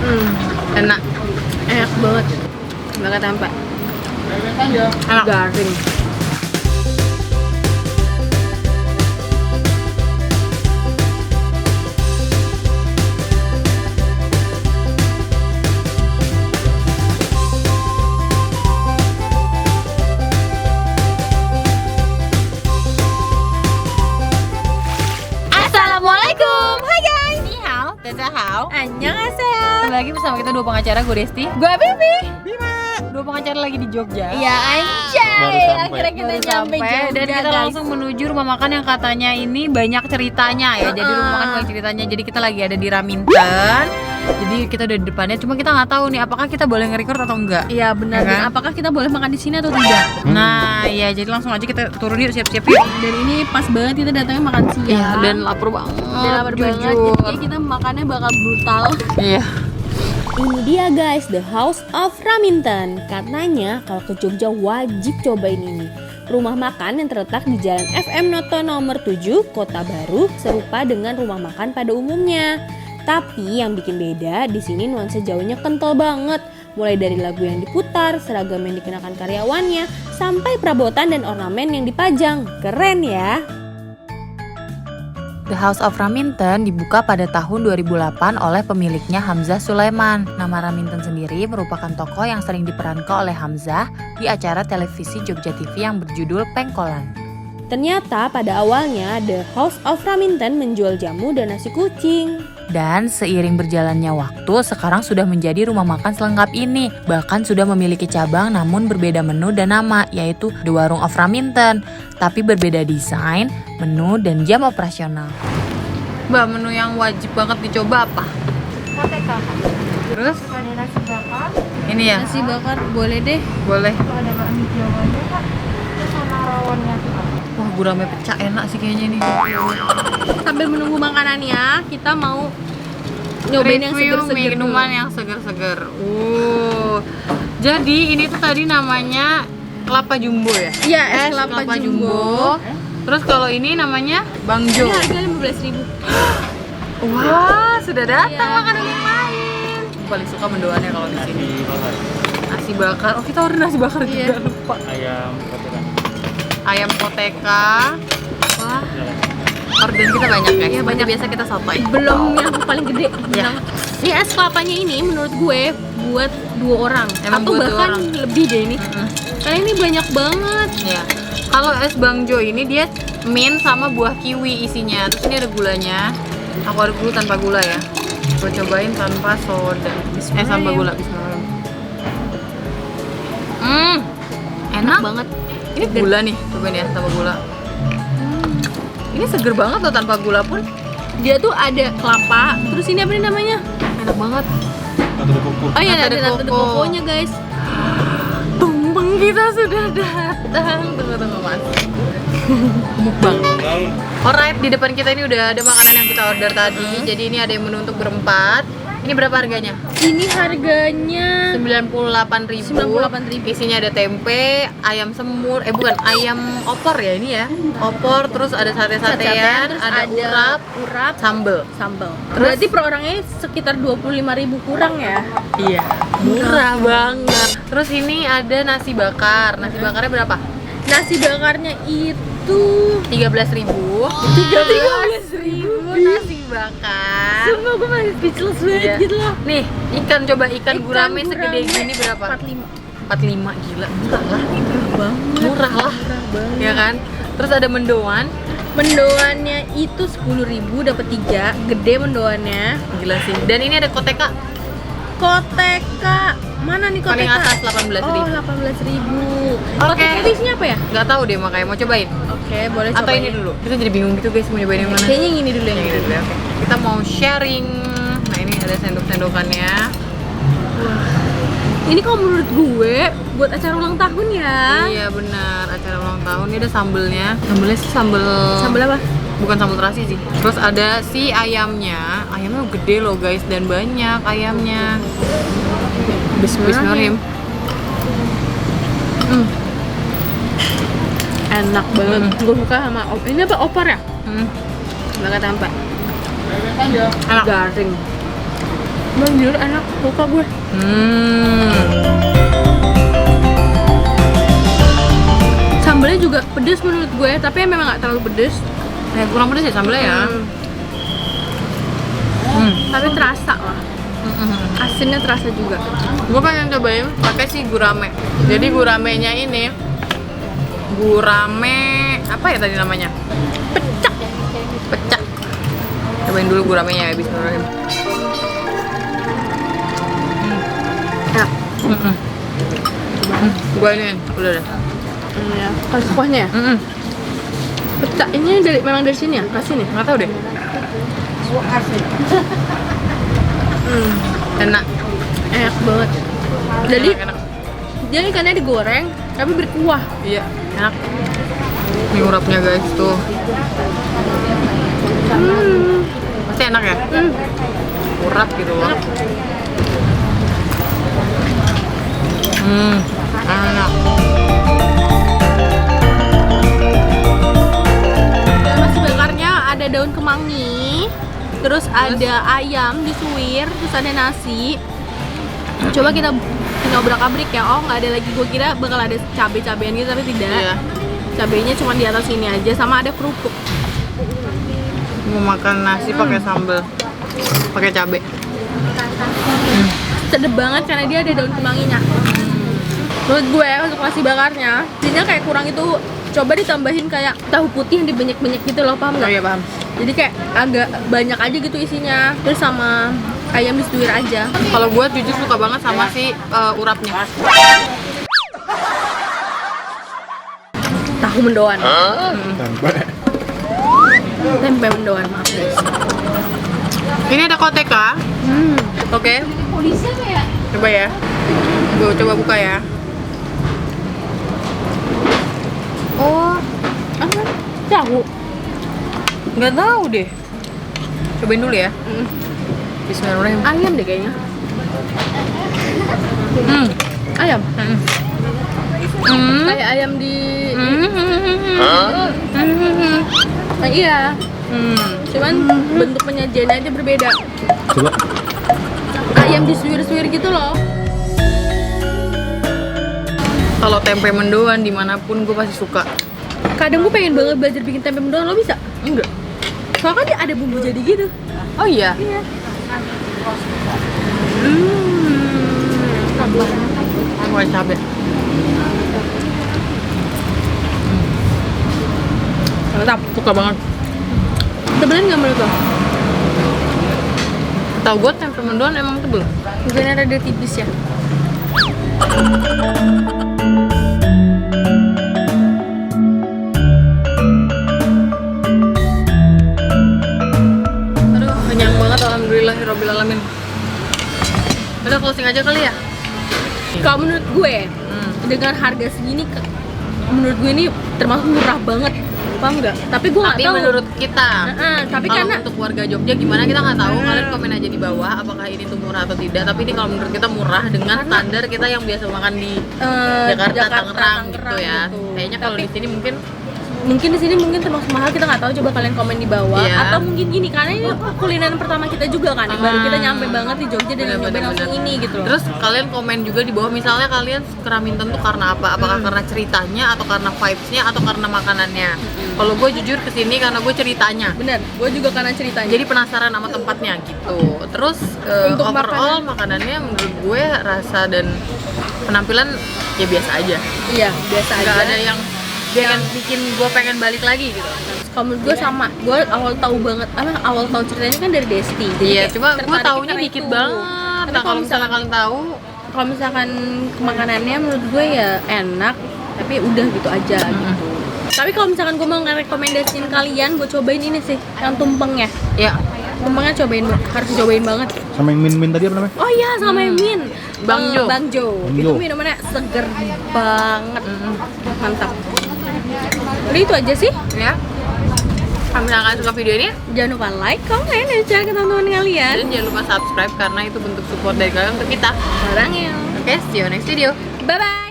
Enak. Enak banget. Bakar tempe. Enak. Garing. Assalamualaikum. Hai guys. Ni hao, dadah hao. Annyeonghaseyo. Kembali lagi bersama kita dua pengacara, gue Desti. Gue Bibi. Dua pengacara lagi di Jogja. Ya anjay. Akhirnya kita Baru sampai Jogja, dan kita guys. langsung menuju rumah makan yang katanya ini banyak ceritanya ya. Jadi rumah makan banyak ceritanya. Jadi kita lagi ada di Raminten. Jadi kita udah di depannya. Cuma kita nggak tahu nih apakah kita boleh nge-record atau enggak. Iya benar. Ya kan? Dan apakah kita boleh makan di sini atau tidak? Nah, ya jadi langsung aja kita turun yuk, siap-siap yuk. Dan ini pas banget kita datangnya makan siang. Iya, dan lapar banget. Dan lapar banget. jujur. Jadi kita makannya bakal brutal. Iya. Ini dia guys, The House of Raminten. Katanya kalau ke Jogja wajib cobain ini. Rumah makan yang terletak di Jalan FM Noto nomor 7, Kota Baru, serupa dengan rumah makan pada umumnya. Tapi yang bikin beda, di sini nuansa Jawanya kental banget. Mulai dari lagu yang diputar, seragam yang dikenakan karyawannya, sampai perabotan dan ornamen yang dipajang. Keren ya. The House of Raminten dibuka pada tahun 2008 oleh pemiliknya Hamzah Sulaiman. Nama Raminten sendiri merupakan tokoh yang sering diperankan oleh Hamzah di acara televisi Jogja TV yang berjudul Pengkolan. Ternyata pada awalnya The House of Raminten menjual jamu dan nasi kucing. Dan seiring berjalannya waktu, sekarang sudah menjadi rumah makan selengkap ini. Bahkan sudah memiliki cabang namun berbeda menu dan nama, yaitu The Warung of Raminten. Tapi berbeda desain, menu, dan jam operasional. Mbak, menu yang wajib banget dicoba apa? Terus? Ada nasi bakar, Ini ya? Nasi bakar boleh deh. Boleh. ada bakmi jawanya kak, terus sama rawonnya tuh. Wah, gurame pecah enak sih kayaknya nih. Sambil menunggu makanannya, kita mau nyobain yang Review seger-seger minuman dulu. yang seger-seger. Jadi ini tuh tadi namanya kelapa jumbo ya? Iya, es kelapa jumbo. Terus kalau ini namanya Bangjo. Ini harga 15.000. Wah, sudah datang Iya. makanan yang lain. Paling suka mendoannya kalau di sini. Nasi bakar. Oh, kita order nasi bakar Iya. juga lupa. Ayam koteka. Ayam koteka. Wah. Orden kita banyak ya. Iya, banyak. Biasa kita sotoy. Belum yang paling gede. Ya. Ini es kelapanya ini menurut gue buat 2 orang. Emang atau buat 2 bahkan orang. lebih deh ini. Karena ini banyak banget. Ya. Kalau es Bangjo ini dia mint sama buah kiwi isinya. Terus ini ada gulanya. Aku ada dulu tanpa gula ya. Gue cobain tanpa soda. Tanpa gula. Bismillah. Enak Banget. Ini gula nih, cobain ya tanpa gula. Ini seger banget loh tanpa gula pun. Dia tuh ada kelapa, terus ini apa nih namanya? Enak banget. Atau kuku. Oh iya, Nata ada de nata de coco. coconya guys. Tumpeng kita sudah datang. Tunggu mas. Mukbang. Alright, di depan kita ini udah ada makanan yang kita order tadi. Jadi ini ada yang menu untuk berempat. Ini berapa harganya? Ini harganya 98.000. 98.000. Isinya ada tempe, ayam semur, bukan, ayam opor ya ini ya. Opor, terus ada sate-satean, terus ada urap, sambel. sambal. Terus? Berarti per orangnya sekitar 25.000 kurang ya. Iya, murah banget. Terus ini ada nasi bakar. Nasi bakarnya berapa? Nasi bakarnya itu 13.000. 13.000 nasi bakar. Semua gue masih speechless banget Iya. gitu loh. Nih, ikan coba ikan gurame Ikan segede gurame gini berapa? 45. 45, gila, murah lah. Banget. Murah lah. banget. Ya kan? Terus ada mendoan. Mendoannya itu 10.000 dapat 3, gede mendoannya. Gila sih. Dan ini ada koteka. Koteka. Mana nih Paling koteka? atas 18.000. Oh, 18.000. Oke. Koteka itu isinya apa ya? Nggak tahu deh makanya mau cobain. Oke, boleh coba. Atau ini dulu. Kita jadi bingung gitu guys mau nyobain yang mana. Kayaknya yang ini dulu Yang ini dulu ya. Oke. Kita mau sharing. Nah, ini ada sendok-sendokannya. Ini kalau menurut gue buat acara ulang tahun ya. Iya benar, acara ulang tahun. Ini ada sambelnya. Sambelnya sih sambel. Sambal apa? Bukan sambal terasi sih. Terus ada si ayamnya. Ayamnya gede loh guys dan banyak ayamnya. Bismillahirrahmanirrahim. Enak banget. Gue suka sama ini apa opor ya? Hmm. Bakar tempe. Enak. Garing. Anjir, enak, suka gue. Sambelnya juga pedes menurut gue, tapi memang nggak terlalu pedes. Kurang pedes ya sambelnya ya. Tapi terasa lah. Asinnya terasa juga. Gue pengen cobain pakai si gurame. Jadi guramenya ini gurame apa ya tadi namanya? Pecak. Pecak. Cobain dulu guramenya ya, bismillahirrahmanirrahim. Enak. Gue ini udah deh. Ya, kasih kuahnya ya. Pecah ini memang dari sini ya? Kasih nih. Nggak tahu deh. Enak. Enak banget. Jadi Enak. dia ikannya digoreng tapi berkuah. Iya, enak. Ini urapnya guys tuh. Pasti enak ya? Urap gitu loh. Enak. Nasi bakarnya ada daun kemangi, terus ada ayam disuir, terus ada nasi. Coba kita tinggal obrak-abrik ya. Oh, nggak ada lagi. Gue kira bakal ada cabai-cabean gitu, tapi tidak. Iya. Cabainya cuma di atas ini aja, sama ada kerupuk. Mau makan nasi pakai sambal, pakai cabai. Sedep banget karena dia ada daun kemanginya. Menurut gue untuk nasi bakarnya, isinya kayak kurang itu. Coba ditambahin kayak tahu putih yang dibanyak-banyak gitu loh, paham nggak? Oh iya paham. Jadi kayak agak banyak aja gitu isinya. Terus sama ayam disuir aja. Kalau gue jujur suka banget sama si urapnya. Tahu mendoan. Tempe. Tempe mendoan, maaf guys. Ini ada koteka. Oke. Coba ya. Gue coba buka ya. Oh, apa? Tahu. Nggak tahu deh. Cobain dulu ya. Bismillahirrahmanirrahim. Ayam deh kayaknya. Ayam. Kayak ayam di. Nah, iya. Cuman bentuk penyajiannya aja berbeda. Coba. Ayam disuir-suir gitu loh. Kalau tempe mendoan dimanapun gue pasti suka. Kadang gue pengen banget belajar bikin tempe mendoan, lo bisa? Enggak. Soalnya kan dia ada bumbu jadi gitu. Oh iya. Iya. Pakai cabai. Mantap, suka banget. Tebelan nggak menurut lo? Tahu gue tempe mendoan emang tebel. Bukannya ada tipis ya? Aduh, kenyang banget alhamdulillahirobbilalamin. Udah closing aja kali ya. Kalau menurut gue, dengan harga segini, menurut gue ini termasuk murah banget, paham nggak? Tapi gue nggak Tapi tahu. menurut kita, Tapi kalau karena untuk warga Jogja gimana kita nggak tahu. Kalian komen aja di bawah apakah ini tuh murah atau tidak. Tapi ini kalau menurut kita murah dengan standar kita yang biasa makan di Jakarta, Tangerang gitu ya. gitu. Kayaknya kalau di sini mungkin di sini mungkin termasuk mahal, kita nggak tahu. Coba kalian komen di bawah. Iya. Atau mungkin gini, karena ini kulineran pertama kita juga kan, baru kita nyampe banget di Jogja dan nyobain langsung ini gitu loh. Terus kalian komen juga di bawah, misalnya kalian ke Raminten tuh karena apa? Apakah karena ceritanya atau karena vibes-nya atau karena makanannya? Kalau gue jujur kesini karena gue ceritanya. Bener, gue juga karena ceritanya. Jadi penasaran sama tempatnya gitu. Terus Untuk overall makanannya menurut gue rasa dan penampilan ya biasa aja. iya, biasa aja. Nggak ada yang bikin gue pengen balik lagi gitu. Kalau menurut gue sama, gue awal tahu banget, awal tahu ceritanya kan dari Desti. Jadi Iya, kayak cuma gue tertarik taunya karena dikit itu. banget. Tapi Nah kalau misalnya kalian tahu, kalau misalkan makanannya menurut gue ya enak, tapi udah gitu aja gitu. Tapi kalau misalkan gue mau ngerekomendasiin kalian, gue cobain ini sih, yang tumpengnya. ya Tumpengnya harus cobain banget. Sama yang min tadi apa namanya? Oh iya, sama yang Min. Bang Jo. Bang Jo. Bang Itu Jo. minumannya seger banget. Mantap. Udah itu aja sih. ya. Kalau misalkan kalian suka video ini, Jangan lupa like, komen, dan share ke teman-teman kalian. dan jangan lupa subscribe karena itu bentuk support dari kalian untuk kita. Barangnya. Oke, see you next video. Bye-bye.